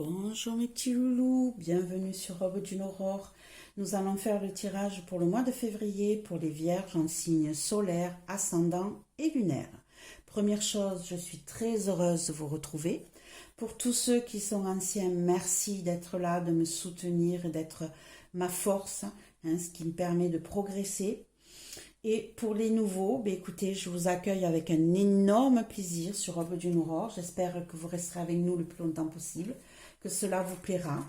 Bonjour mes petits loulous, bienvenue sur Aube d'une Aurore. Nous allons faire le tirage pour le mois de février pour les vierges en signe solaire, ascendant et lunaire. Première chose, je suis très heureuse de vous retrouver. Pour tous ceux qui sont anciens, merci d'être là, de me soutenir et d'être ma force, ce qui me permet de progresser. Et pour les nouveaux, écoutez, je vous accueille avec un énorme plaisir sur Aube d'une Aurore. J'espère que vous resterez avec nous le plus longtemps possible, que cela vous plaira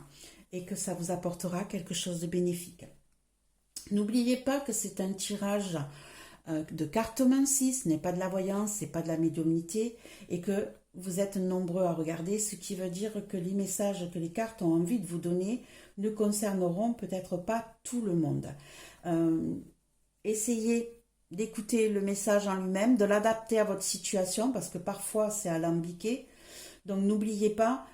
et que ça vous apportera quelque chose de bénéfique. N'oubliez pas que c'est un tirage de cartomancie, ce n'est pas de la voyance, ce n'est pas de la médiumnité et que vous êtes nombreux à regarder, ce qui veut dire que les messages que les cartes ont envie de vous donner ne concerneront peut-être pas tout le monde. Essayez d'écouter le message en lui-même, de l'adapter à votre situation parce que parfois c'est alambiqué. Donc n'oubliez pas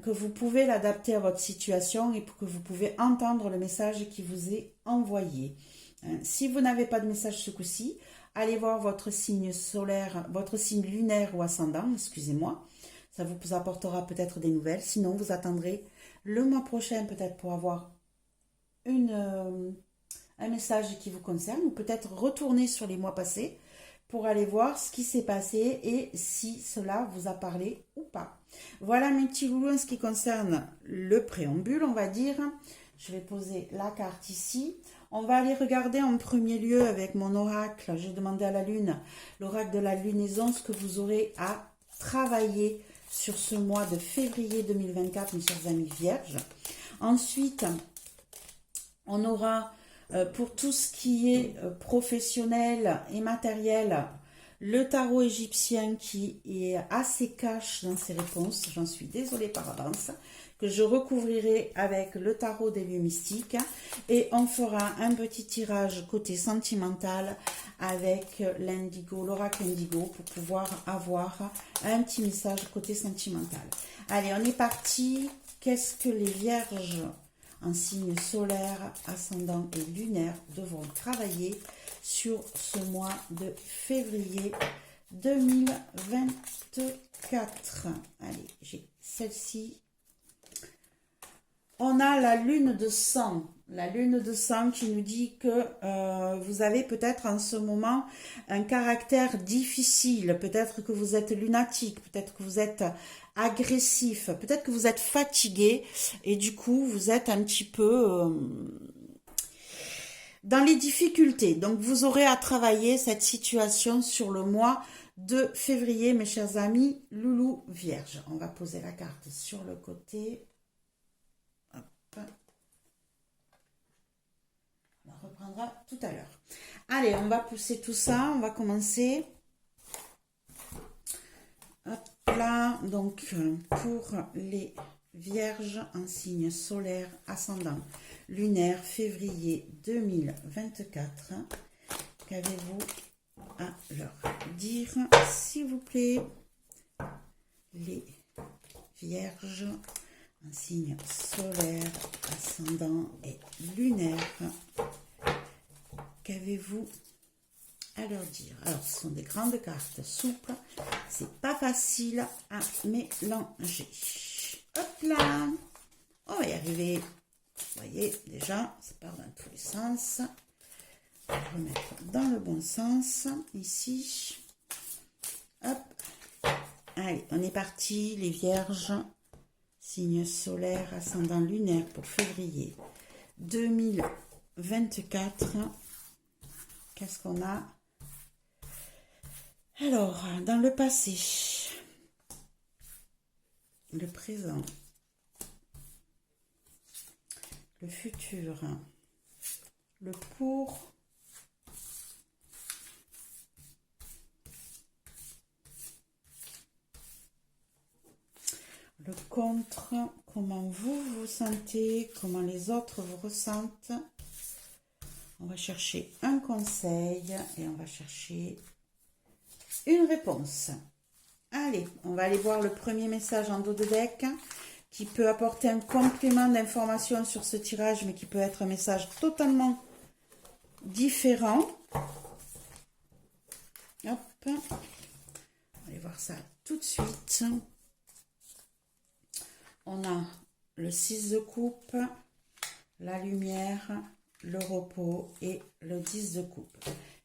que vous pouvez l'adapter à votre situation et que vous pouvez entendre le message qui vous est envoyé. Si vous n'avez pas de message ce coup-ci, allez voir votre signe solaire, votre signe lunaire ou ascendant, excusez-moi. Ça vous apportera peut-être des nouvelles. Sinon, vous attendrez le mois prochain peut-être pour avoir un message qui vous concerne ou peut-être retourner sur les mois passés pour aller voir ce qui s'est passé et si cela vous a parlé ou pas. Voilà mes petits loulous en ce qui concerne le préambule, on va dire. Je vais poser la carte ici. On va aller regarder en premier lieu avec mon oracle. J'ai demandé à la lune, l'oracle de la lunaison, ce que vous aurez à travailler sur ce mois de février 2024, mes chers amis vierges. Ensuite, on aura pour tout ce qui est professionnel et matériel, le tarot égyptien qui est assez cash dans ses réponses, j'en suis désolée par avance, que je recouvrirai avec le tarot des lieux mystiques et on fera un petit tirage côté sentimental avec l'indigo, l'oracle indigo pour pouvoir avoir un petit message côté sentimental. Allez, on est parti. Qu'est-ce que les vierges en signe solaire, ascendant et lunaire devront travailler sur ce mois de février 2024. Allez, j'ai celle-ci. On a la lune de sang. La lune de sang qui nous dit que vous avez peut-être en ce moment un caractère difficile. Peut-être que vous êtes lunatique, peut-être que vous êtes agressif, peut-être que vous êtes fatigué et du coup vous êtes un petit peu dans les difficultés. Donc vous aurez à travailler cette situation sur le mois de février, mes chers amis loulou vierge. On va poser la carte sur le côté. Hop. On la reprendra tout à l'heure. Allez, on va pousser tout ça. On va commencer. Hop là. Donc, pour les vierges en signe solaire, ascendant, lunaire, février 2024, qu'avez-vous à leur dire, s'il vous plaît, les vierges en signe solaire, ascendant et lunaire, qu'avez-vous à leur dire? Alors, ce sont des grandes cartes souples, c'est pas facile à mélanger. Hop là, on va y arriver. Vous voyez, déjà, ça part dans tous les sens. On va remettre dans le bon sens, ici. Hop. Allez, on est parti, les vierges. Signe solaire, ascendant lunaire pour février 2024. Qu'est-ce qu'on a? Alors, dans le passé, le présent, le futur, le pour, le contre, comment vous vous sentez, comment les autres vous ressentent. On va chercher un conseil et on va chercher une réponse. Allez, on va aller voir le premier message en dos de deck qui peut apporter un complément d'information sur ce tirage, mais qui peut être un message totalement différent. Hop, on va aller voir ça tout de suite. On a le 6 de coupe, la lumière, le repos et le 10 de coupe.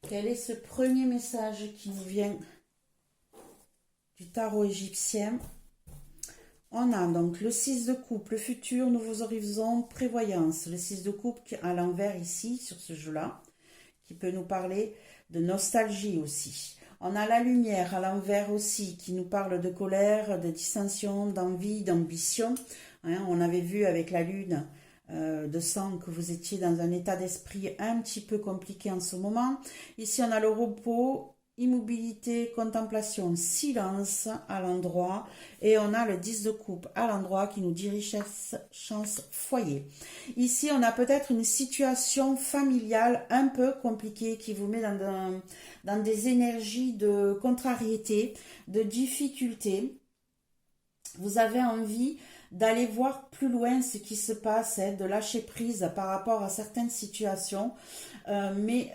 Quel est ce premier message qui nous vient du tarot égyptien? On a donc le 6 de coupe, le futur, nouveaux horizons, prévoyance. Le 6 de coupe à l'envers ici, sur ce jeu-là, qui peut nous parler de nostalgie aussi. On a la lumière à l'envers aussi, qui nous parle de colère, de dissension, d'envie, d'ambition. Hein, on avait vu avec la lune de sang que vous étiez dans un état d'esprit un petit peu compliqué en ce moment. Ici, on a le repos, immobilité, contemplation, silence à l'endroit. Et on a le 10 de coupe à l'endroit qui nous dit richesse, chance, foyer. Ici, on a peut-être une situation familiale un peu compliquée qui vous met dans des énergies de contrariété, de difficulté. Vous avez envie d'aller voir plus loin ce qui se passe, hein, de lâcher prise par rapport à certaines situations. Mais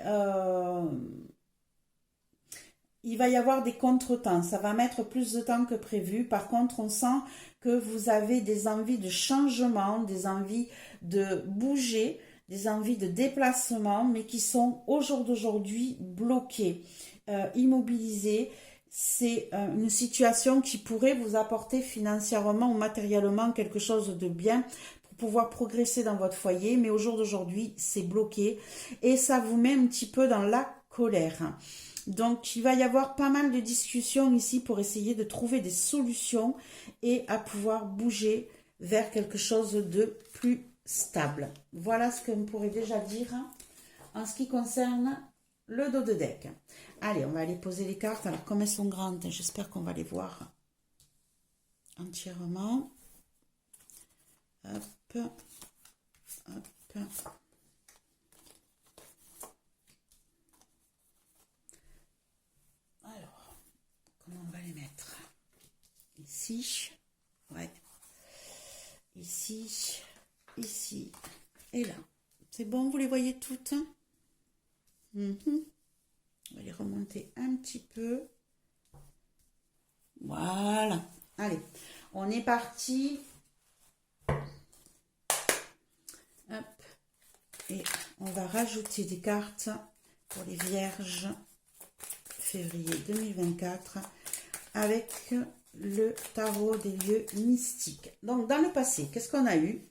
il va y avoir des contretemps. Ça va mettre plus de temps que prévu. Par contre, on sent que vous avez des envies de changement, des envies de bouger, des envies de déplacement, mais qui sont au jour d'aujourd'hui bloquées, immobilisées. C'est une situation qui pourrait vous apporter financièrement ou matériellement quelque chose de bien pour pouvoir progresser dans votre foyer, mais au jour d'aujourd'hui, c'est bloqué et ça vous met un petit peu dans la colère. Donc, il va y avoir pas mal de discussions ici pour essayer de trouver des solutions et à pouvoir bouger vers quelque chose de plus stable. Voilà ce qu'on pourrait déjà dire en ce qui concerne le dos de deck. Allez, on va aller poser les cartes. Alors, comme elles sont grandes, j'espère qu'on va les voir entièrement. Hop, hop. Alors, comment on va les mettre? Ici, ouais. Ici, ici et là. C'est bon, vous les voyez toutes? On va les remonter un petit peu. Voilà. Allez, on est parti. Hop. Et on va rajouter des cartes pour les vierges février 2024 avec le tarot des lieux mystiques. Donc, dans le passé, qu'est-ce qu'on a eu?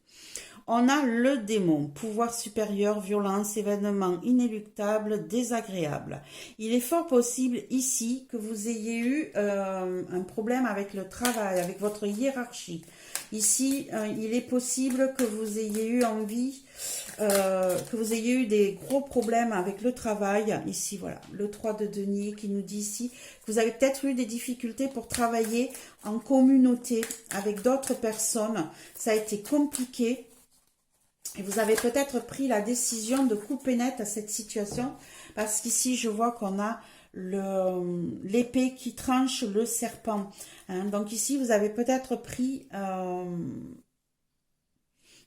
On a le démon, pouvoir supérieur, violence, événement inéluctable, désagréable. Il est fort possible ici que vous ayez eu un problème avec le travail, avec votre hiérarchie. Ici, il est possible que vous ayez eu envie, que vous ayez eu des gros problèmes avec le travail. Ici, voilà, le 3 de denier qui nous dit ici que vous avez peut-être eu des difficultés pour travailler en communauté avec d'autres personnes. Ça a été compliqué. Et vous avez peut-être pris la décision de couper net à cette situation parce qu'ici, je vois qu'on a l'épée qui tranche le serpent. Hein. Donc ici, vous avez peut-être pris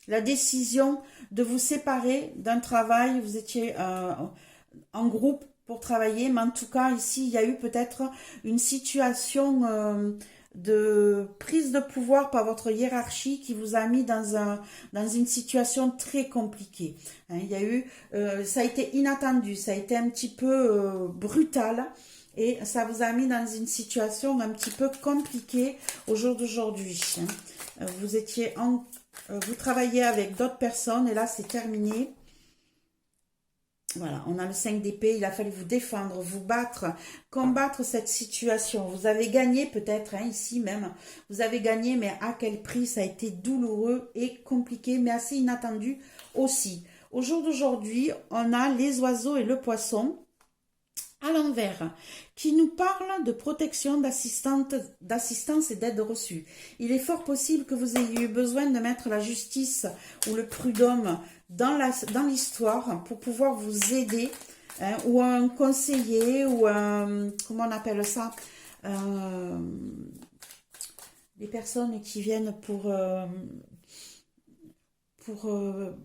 la décision de vous séparer d'un travail. Vous étiez en groupe pour travailler, mais en tout cas, ici, il y a eu peut-être une situation de prise de pouvoir par votre hiérarchie qui vous a mis dans une situation très compliquée. Hein, il y a eu, ça a été inattendu, ça a été un petit peu brutal et ça vous a mis dans une situation un petit peu compliquée au jour d'aujourd'hui. Hein. Vous travaillez avec d'autres personnes et là c'est terminé. Voilà, on a le 5 d'épée, il a fallu vous défendre, vous battre, combattre cette situation. Vous avez gagné peut-être, hein, ici même, vous avez gagné, mais à quel prix? Ça a été douloureux et compliqué, mais assez inattendu aussi. Au jour d'aujourd'hui, on a les oiseaux et le poisson à l'envers, qui nous parlent de protection, d'assistance et d'aide reçue. Il est fort possible que vous ayez eu besoin de mettre la justice ou le prud'homme dans l'histoire pour pouvoir vous aider, hein, ou un conseiller, ou un, comment on appelle ça, les personnes qui viennent pour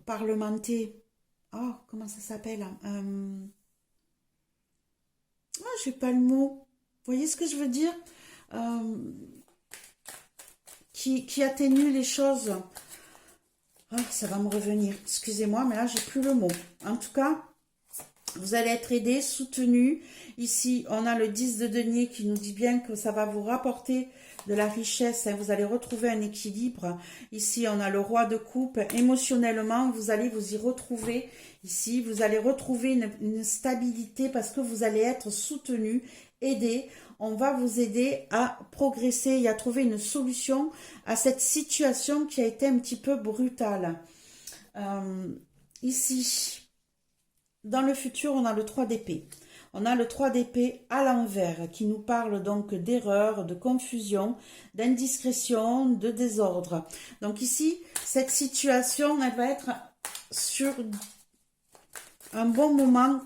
parlementer. Oh, comment ça s'appelle? Je n'ai pas le mot. Vous voyez ce que je veux dire? Qui atténue les choses. Ah, ça va me revenir. Excusez-moi, mais là, j'ai plus le mot. En tout cas, vous allez être aidé, soutenu. Ici, on a le 10 de denier qui nous dit bien que ça va vous rapporter de la richesse. Hein, vous allez retrouver un équilibre. Ici, on a le roi de coupe. Émotionnellement, vous allez vous y retrouver. Ici, vous allez retrouver une stabilité parce que vous allez être soutenu, aidé. On va vous aider à progresser et à trouver une solution à cette situation qui a été un petit peu brutale. Ici, dans le futur, on a le 3 d'épée. On a le 3 d'épée à l'envers qui nous parle donc d'erreur, de confusion, d'indiscrétion, de désordre. Donc ici, cette situation, elle va être sur un bon moment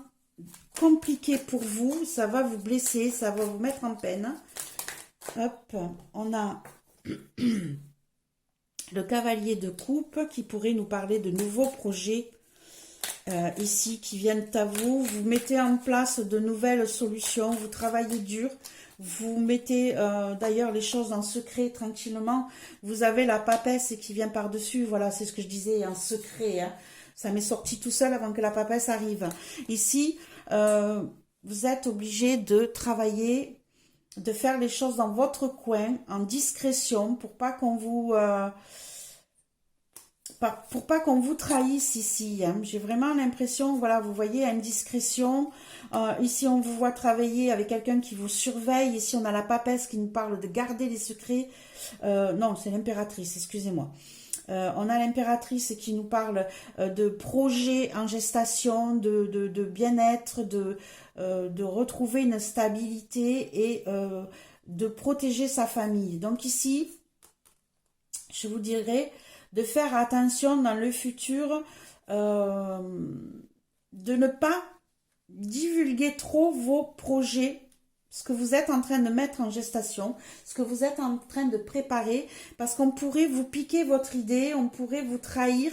compliqué pour vous. Ça va vous blesser, ça va vous mettre en peine. Hop, on a le cavalier de coupe qui pourrait nous parler de nouveaux projets ici qui viennent à vous. Vous mettez en place de nouvelles solutions, vous travaillez dur, vous mettez d'ailleurs les choses en secret tranquillement. Vous avez la papesse qui vient par-dessus, voilà, c'est ce que je disais, en secret. Hein. Ça m'est sorti tout seul avant que la papesse arrive. Ici, vous êtes obligé de travailler, de faire les choses dans votre coin, en discrétion, pour pas qu'on vous... pour pas qu'on vous trahisse ici. Hein. J'ai vraiment l'impression, voilà, vous voyez, indiscrétion. Ici, on vous voit travailler avec quelqu'un qui vous surveille. Ici, on a la papesse qui nous parle de garder les secrets. Non, c'est l'impératrice, excusez-moi. On a l'impératrice qui nous parle de projets en gestation, de bien-être, de retrouver une stabilité et de protéger sa famille. Donc ici, je vous dirais de faire attention dans le futur, de ne pas divulguer trop vos projets, ce que vous êtes en train de mettre en gestation, ce que vous êtes en train de préparer, parce qu'on pourrait vous piquer votre idée, on pourrait vous trahir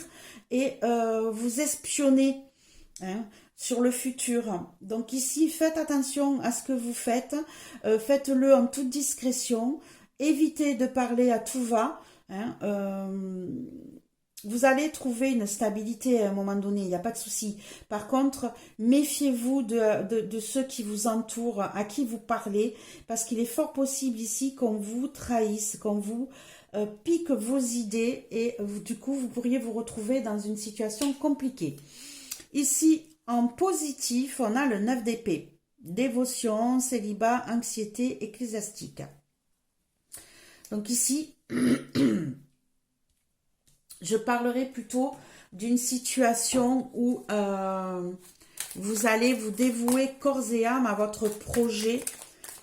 et vous espionner hein, sur le futur. Donc ici, faites attention à ce que vous faites, faites-le en toute discrétion, évitez de parler à tout va. Hein, vous allez trouver une stabilité à un moment donné, il n'y a pas de souci. Par contre, méfiez-vous de ceux qui vous entourent, à qui vous parlez, parce qu'il est fort possible ici qu'on vous trahisse, qu'on vous pique vos idées et du coup, vous pourriez vous retrouver dans une situation compliquée. Ici, en positif, on a le 9 d'épée. Dévotion, célibat, anxiété, ecclésiastique. Donc ici, je parlerai plutôt d'une situation où vous allez vous dévouer corps et âme à votre projet.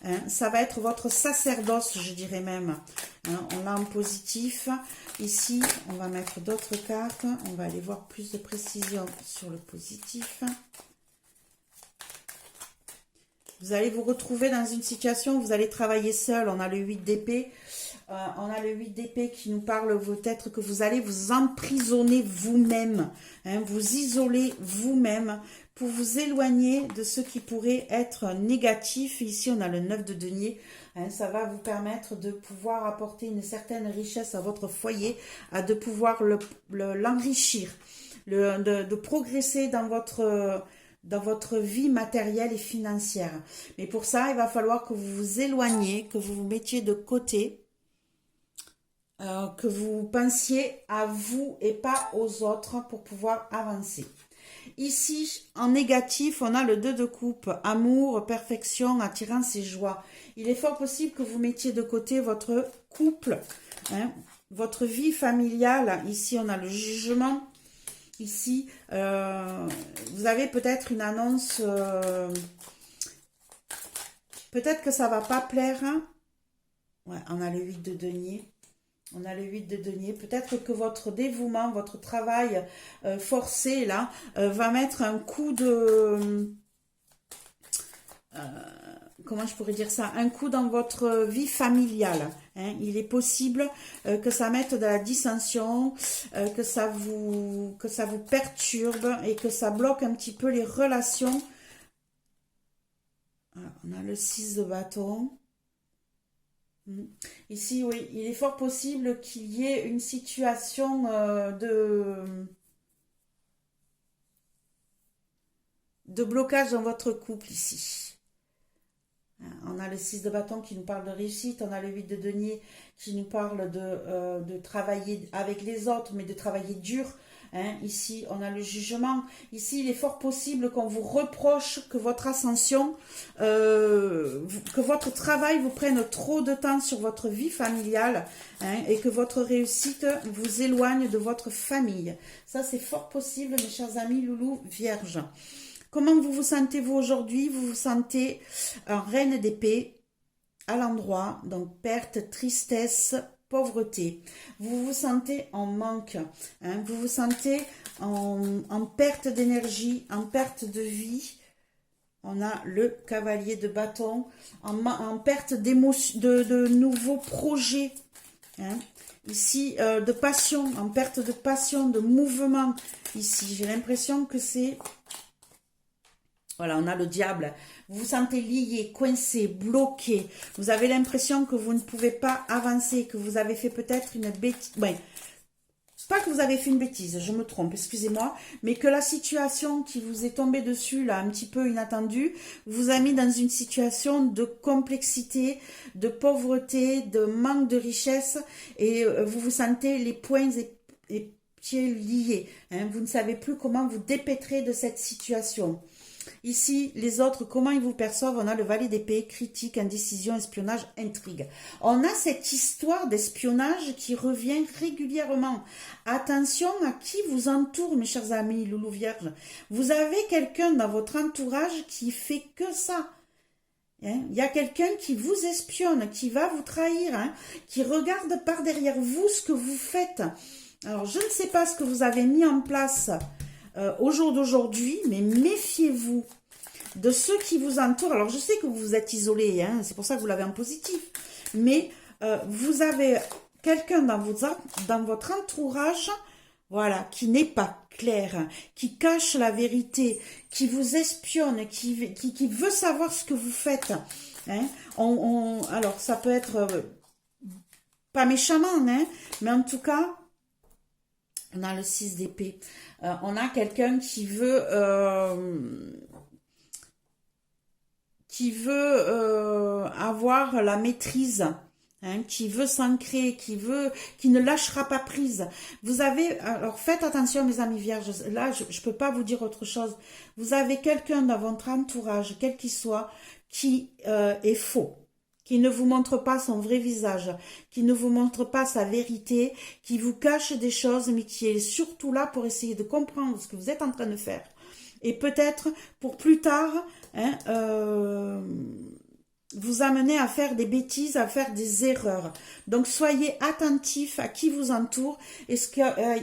Hein. Ça va être votre sacerdoce, je dirais même. Hein. On l'a en positif. Ici, on va mettre d'autres cartes. On va aller voir plus de précision sur le positif. Vous allez vous retrouver dans une situation où vous allez travailler seul. On a le 8 d'épée. On a le 8 d'épée qui nous parle peut-être que vous allez vous emprisonner vous-même, hein, vous isoler vous-même pour vous éloigner de ce qui pourrait être négatif. Ici, on a le 9 de denier. Hein, ça va vous permettre de pouvoir apporter une certaine richesse à votre foyer, de pouvoir l'enrichir, de progresser dans votre vie matérielle et financière. Mais pour ça, il va falloir que vous vous éloigniez, que vous vous mettiez de côté, que vous pensiez à vous et pas aux autres pour pouvoir avancer. Ici, en négatif, on a le 2 de coupe, amour, perfection, attirance et joie. Il est fort possible que vous mettiez de côté votre couple, hein, votre vie familiale. Ici, on a le jugement. Ici, vous avez peut-être une annonce, peut-être que ça va pas plaire. Hein. Ouais, on a le 8 de denier. On a le 8 de denier. Peut-être que votre dévouement, votre travail forcé, là, va mettre un coup de... comment je pourrais dire ça? Un coup dans votre vie familiale. Hein. Il est possible que ça mette de la dissension, que ça vous perturbe et que ça bloque un petit peu les relations. Voilà, on a le 6 de bâton. Ici, oui, il est fort possible qu'il y ait une situation de blocage dans votre couple ici. On a le 6 de bâton qui nous parle de réussite, on a le 8 de denier qui nous parle de travailler avec les autres, mais de travailler dur. Hein. Ici, on a le jugement. Ici, il est fort possible qu'on vous reproche que votre ascension, que votre travail vous prenne trop de temps sur votre vie familiale, hein, et que votre réussite vous éloigne de votre famille. Ça, c'est fort possible, mes chers amis loulous vierges. Comment vous vous sentez-vous aujourd'hui? Vous vous sentez en reine d'épée à l'endroit, donc perte, tristesse, pauvreté. Vous vous sentez en manque, hein, vous vous sentez en perte d'énergie, en perte de vie. On a le cavalier de bâton, en perte d'émotion, de nouveaux projets. Hein. Ici, de passion, en perte de passion, de mouvement. Ici, j'ai l'impression que c'est... Voilà, on a le diable. Vous vous sentez lié, coincé, bloqué. Vous avez l'impression que vous ne pouvez pas avancer, que vous avez fait peut-être une bêtise. Ouais. Pas que vous avez fait une bêtise, je me trompe, excusez-moi. Mais que la situation qui vous est tombée dessus, là, un petit peu inattendue, vous a mis dans une situation de complexité, de pauvreté, de manque de richesse. Et vous vous sentez les poings et pieds liés. Hein. Vous ne savez plus comment vous dépêtrer de cette situation. Ici, les autres, comment ils vous perçoivent? On a le valet d'épée, critique, indécision, espionnage, intrigue. On a cette histoire d'espionnage qui revient régulièrement. Attention à qui vous entoure, mes chers amis, loulou vierge. Vous avez quelqu'un dans votre entourage qui fait que ça. Hein? Il y a quelqu'un qui vous espionne, qui va vous trahir, hein? Qui regarde par derrière vous ce que vous faites. Alors, je ne sais pas ce que vous avez mis en place au jour d'aujourd'hui, mais méfiez-vous de ceux qui vous entourent. Alors, je sais que vous êtes isolé, hein, c'est pour ça que vous l'avez en positif, mais vous avez quelqu'un dans votre entourage, voilà, qui n'est pas clair, qui cache la vérité, qui vous espionne, qui veut savoir ce que vous faites. Hein. Alors, ça peut être pas méchamment, hein, mais en tout cas, on a le 6 d'épée. On a quelqu'un qui veut avoir la maîtrise, hein, qui veut s'ancrer, qui ne lâchera pas prise. Vous avez, alors faites attention mes amis vierges, là je peux pas vous dire autre chose. Vous avez quelqu'un dans votre entourage, quel qu'il soit, qui est faux, qui ne vous montre pas son vrai visage, qui ne vous montre pas sa vérité, qui vous cache des choses, mais qui est surtout là pour essayer de comprendre ce que vous êtes en train de faire. Et peut-être, pour plus tard, hein, vous amener à faire des bêtises, à faire des erreurs. Donc, soyez attentifs à qui vous entoure et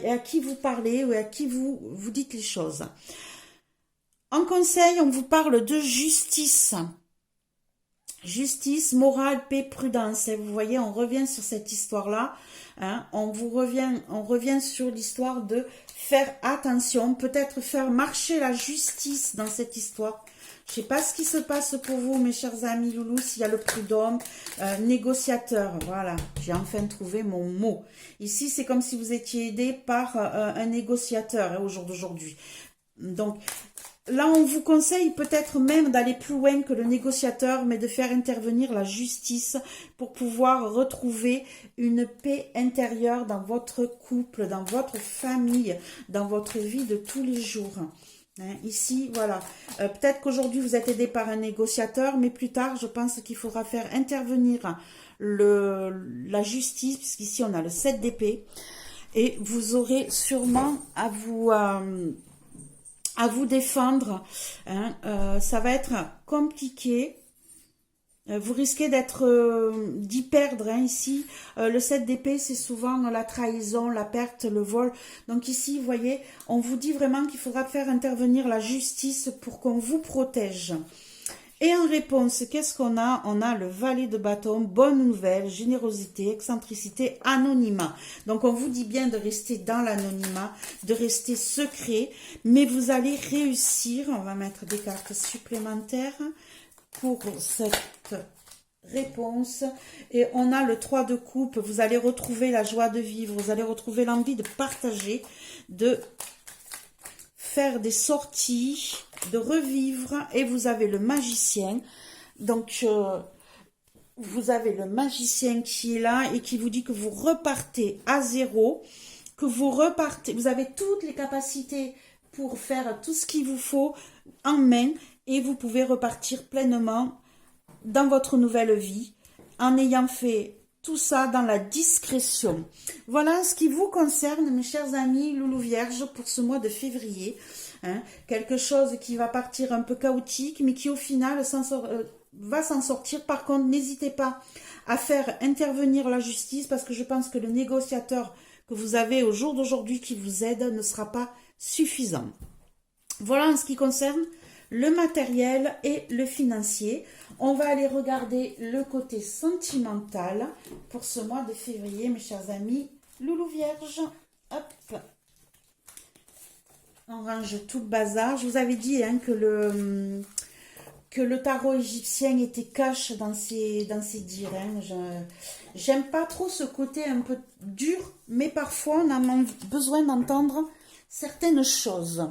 à qui vous parlez ou à qui vous dites les choses. En conseil, on vous parle de justice. Justice, morale, paix, prudence. Et vous voyez, on revient sur cette histoire-là. Hein, on revient sur l'histoire de faire attention, peut-être faire marcher la justice dans cette histoire. Je sais pas ce qui se passe pour vous, mes chers amis loulous, s'il y a le prud'homme, négociateur. Voilà, j'ai enfin trouvé mon mot. Ici, c'est comme si vous étiez aidé par un négociateur, hein, au jour d'aujourd'hui. Donc, là, on vous conseille peut-être même d'aller plus loin que le négociateur, mais de faire intervenir la justice pour pouvoir retrouver une paix intérieure dans votre couple, dans votre famille, dans votre vie de tous les jours. Hein, ici, voilà. Peut-être qu'aujourd'hui, vous êtes aidé par un négociateur, mais plus tard, je pense qu'il faudra faire intervenir la justice, puisqu'ici, on a le 7 d'épée, et vous aurez sûrement à vous défendre, hein. Ça va être compliqué, vous risquez d'y perdre, hein, ici, le 7 d'épée, c'est souvent la trahison, la perte, le vol, donc ici, vous voyez, on vous dit vraiment qu'il faudra faire intervenir la justice pour qu'on vous protège. Et en réponse, qu'est-ce qu'on a? On a le valet de bâton, bonne nouvelle, générosité, excentricité, anonymat. Donc, on vous dit bien de rester dans l'anonymat, de rester secret, mais vous allez réussir. On va mettre des cartes supplémentaires pour cette réponse. Et on a le 3 de coupe. Vous allez retrouver la joie de vivre. Vous allez retrouver l'envie de partager, de faire des sorties, de revivre. Et vous avez le magicien. Donc, vous avez le magicien qui est là et qui vous dit que vous repartez à zéro, que vous repartez, vous avez toutes les capacités pour faire tout ce qu'il vous faut en main et vous pouvez repartir pleinement dans votre nouvelle vie en ayant fait tout ça dans la discrétion. Voilà ce qui vous concerne, mes chers amis Loulou Vierge, pour ce mois de février. Hein, quelque chose qui va partir un peu chaotique, mais qui au final va s'en sortir. Par contre, n'hésitez pas à faire intervenir la justice parce que je pense que le négociateur que vous avez au jour d'aujourd'hui qui vous aide ne sera pas suffisant. Voilà en ce qui concerne le matériel et le financier. On va aller regarder le côté sentimental pour ce mois de février, mes chers amis Loulou Vierge. Hop, on range tout le bazar. Je vous avais dit hein, que le tarot égyptien était cash dans ses dires. Hein. J'aime pas trop ce côté un peu dur, mais parfois on a besoin d'entendre certaines choses.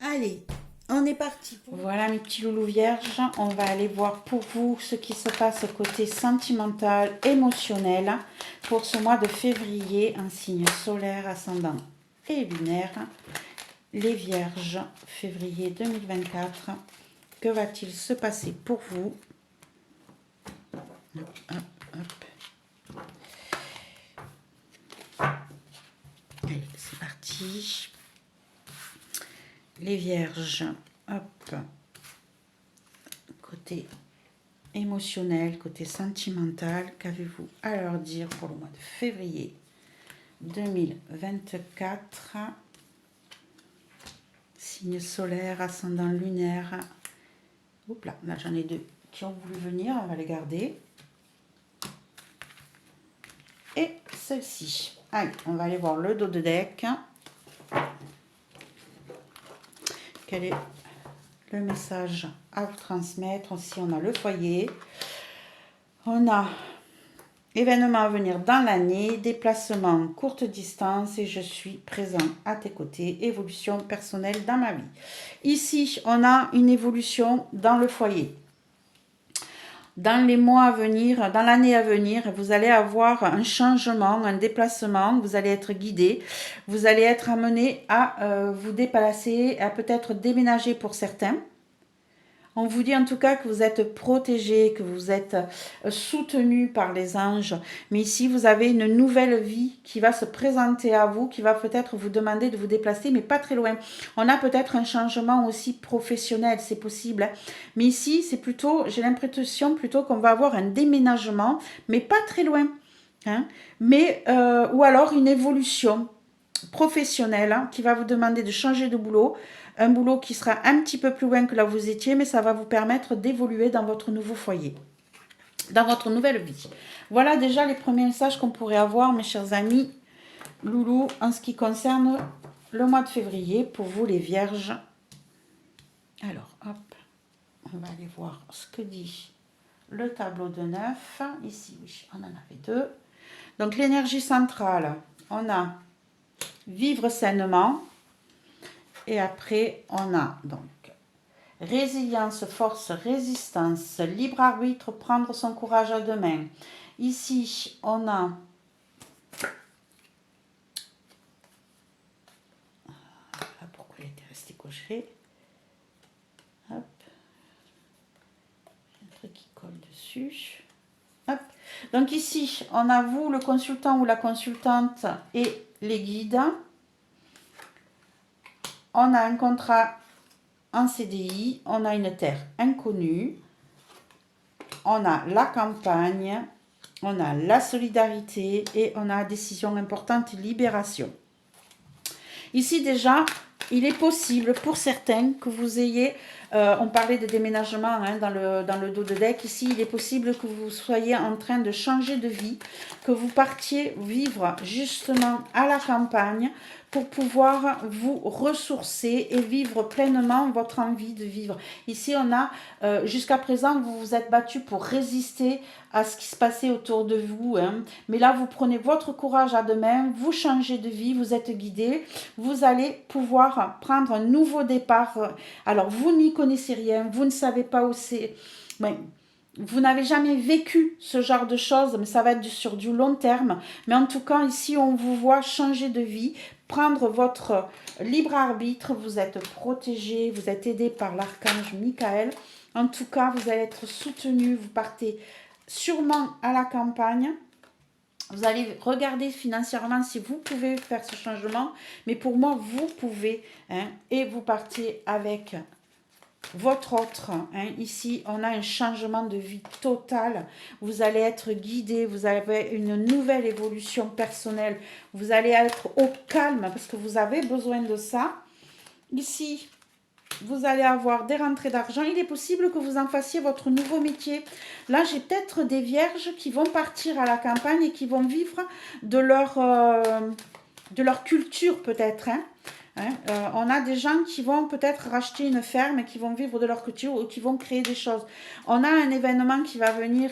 Allez, on est parti. Voilà mes petits loulous vierges, on va aller voir pour vous ce qui se passe côté sentimental, émotionnel pour ce mois de février en signe solaire, ascendant et lunaire. Les vierges, février 2024. Que va-t-il se passer pour vous? Hop, hop, hop. Allez, c'est parti. Les vierges, hop. Côté émotionnel, côté sentimental, qu'avez-vous à leur dire pour le mois de février 2024? Signe solaire, ascendant lunaire. Oups là, j'en ai deux qui ont voulu venir, on va les garder. Et celle-ci. Allez, on va aller voir le dos de deck. Quel est le message à vous transmettre? Aussi, on a le foyer. On a événement à venir dans l'année, déplacement courte distance et je suis présent à tes côtés, évolution personnelle dans ma vie. Ici, on a une évolution dans le foyer. Dans les mois à venir, dans l'année à venir, vous allez avoir un changement, un déplacement, vous allez être guidé, vous allez être amené à vous déplacer, à peut-être déménager pour certains. On vous dit en tout cas que vous êtes protégé, que vous êtes soutenu par les anges. Mais ici, vous avez une nouvelle vie qui va se présenter à vous, qui va peut-être vous demander de vous déplacer, mais pas très loin. On a peut-être un changement aussi professionnel, c'est possible. Mais ici, c'est plutôt, j'ai l'impression plutôt qu'on va avoir un déménagement, mais pas très loin. Hein. Mais, ou alors une évolution professionnelle hein, qui va vous demander de changer de boulot. Un boulot qui sera un petit peu plus loin que là où vous étiez, mais ça va vous permettre d'évoluer dans votre nouveau foyer, dans votre nouvelle vie. Voilà déjà les premiers messages qu'on pourrait avoir, mes chers amis loulous, en ce qui concerne le mois de février, pour vous les vierges. Alors, hop, on va aller voir ce que dit le tableau de 9. Ici, oui, on en avait deux. Donc, l'énergie centrale, on a vivre sainement. Et après, on a donc résilience, force, résistance, libre arbitre, prendre son courage à deux mains. Ici, on a pourquoi il était resté coché. Hop. Un truc qui colle dessus. Hop. Donc ici, on a vous, le consultant ou la consultante et les guides. On a un contrat en CDI, on a une terre inconnue, on a la campagne, on a la solidarité et on a décision importante, libération. Ici déjà, il est possible pour certains que vous ayez, on parlait de déménagement hein, dans le dos de deck, ici il est possible que vous soyez en train de changer de vie, que vous partiez vivre justement à la campagne pour pouvoir vous ressourcer et vivre pleinement votre envie de vivre. Ici on a, jusqu'à présent vous vous êtes battu pour résister à ce qui se passait autour de vous, hein. Mais là vous prenez votre courage à deux mains, vous changez de vie, vous êtes guidé, vous allez pouvoir prendre un nouveau départ. Alors vous n'y connaissez rien, vous ne savez pas où c'est, ouais. Vous n'avez jamais vécu ce genre de choses, mais ça va être sur du long terme. Mais en tout cas, ici, on vous voit changer de vie, prendre votre libre arbitre. Vous êtes protégé, vous êtes aidé par l'archange Michael. En tout cas, vous allez être soutenu. Vous partez sûrement à la campagne. Vous allez regarder financièrement si vous pouvez faire ce changement. Mais pour moi, vous pouvez. Hein, et vous partez avec votre autre, hein, ici on a un changement de vie total, vous allez être guidé, vous avez une nouvelle évolution personnelle, vous allez être au calme parce que vous avez besoin de ça. Ici vous allez avoir des rentrées d'argent, il est possible que vous en fassiez votre nouveau métier. Là j'ai peut-être des vierges qui vont partir à la campagne et qui vont vivre de leur culture peut-être, hein. Hein, on a des gens qui vont peut-être racheter une ferme et qui vont vivre de leur culture ou qui vont créer des choses. On a un événement qui va venir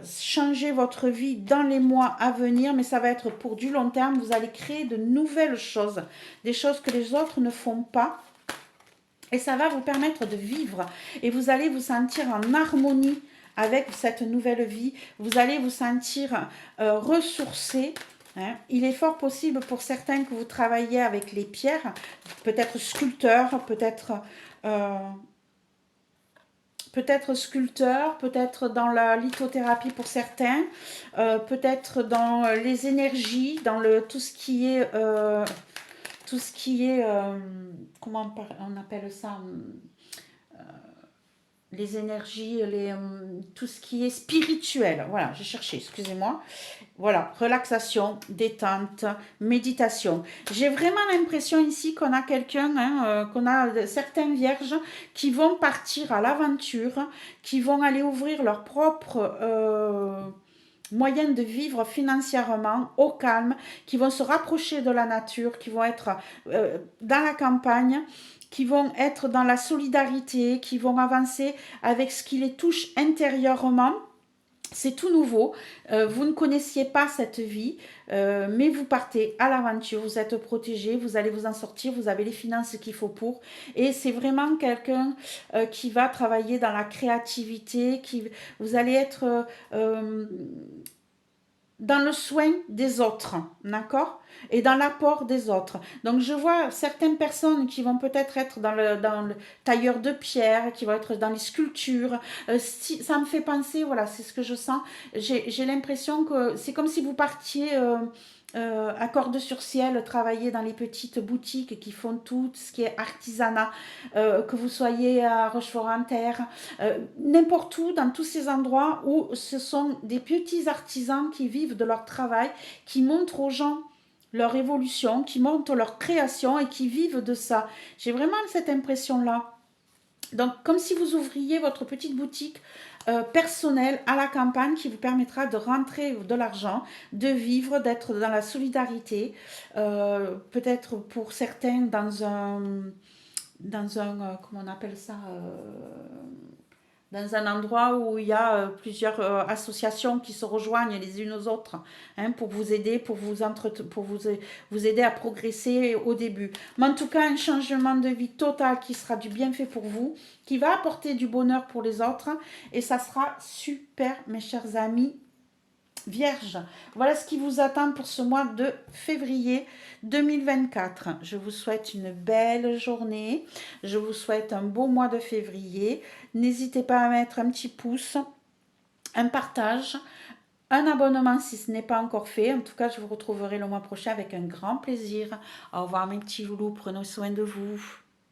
changer votre vie dans les mois à venir, mais ça va être pour du long terme. Vous allez créer de nouvelles choses, des choses que les autres ne font pas. Et ça va vous permettre de vivre et vous allez vous sentir en harmonie avec cette nouvelle vie. Vous allez vous sentir ressourcé. Hein. Il est fort possible pour certains que vous travaillez avec les pierres, peut-être sculpteur, peut-être sculpteur, peut-être dans la lithothérapie pour certains, peut-être dans les énergies, dans tout ce qui est, comment on appelle ça, les énergies, tout ce qui est spirituel. Voilà, j'ai cherché, excusez-moi. Voilà, relaxation, détente, méditation. J'ai vraiment l'impression ici qu'on a quelqu'un, hein, qu'on a certaines vierges qui vont partir à l'aventure, qui vont aller ouvrir leur propre moyen de vivre financièrement, au calme, qui vont se rapprocher de la nature, qui vont être dans la campagne, qui vont être dans la solidarité, qui vont avancer avec ce qui les touche intérieurement. C'est tout nouveau, vous ne connaissiez pas cette vie, mais vous partez à l'aventure, vous êtes protégé, vous allez vous en sortir, vous avez les finances qu'il faut pour. Et c'est vraiment quelqu'un qui va travailler dans la créativité, vous allez être dans le soin des autres, d'accord? Et dans l'apport des autres. Donc, je vois certaines personnes qui vont peut-être être dans le tailleur de pierre, qui vont être dans les sculptures. Ça me fait penser, voilà, c'est ce que je sens. J'ai l'impression que c'est comme si vous partiez à Corde-sur-Ciel, travailler dans les petites boutiques qui font tout ce qui est artisanat, que vous soyez à Rochefort-en-Terre, n'importe où, dans tous ces endroits où ce sont des petits artisans qui vivent de leur travail, qui montrent aux gens leur évolution, qui montrent leur création et qui vivent de ça. J'ai vraiment cette impression-là. Donc, comme si vous ouvriez votre petite boutique personnelle à la campagne qui vous permettra de rentrer de l'argent, de vivre, d'être dans la solidarité. Peut-être pour certains dans un comment on appelle ça dans un endroit où il y a plusieurs associations qui se rejoignent les unes aux autres, hein, pour vous aider, pour vous aider à progresser au début. Mais en tout cas, un changement de vie total qui sera du bienfait pour vous, qui va apporter du bonheur pour les autres, et ça sera super, mes chers amis Vierge. Voilà ce qui vous attend pour ce mois de février 2024. Je vous souhaite une belle journée. Je vous souhaite un beau mois de février. N'hésitez pas à mettre un petit pouce, un partage, un abonnement si ce n'est pas encore fait. En tout cas, je vous retrouverai le mois prochain avec un grand plaisir. Au revoir mes petits loulous, prenez soin de vous.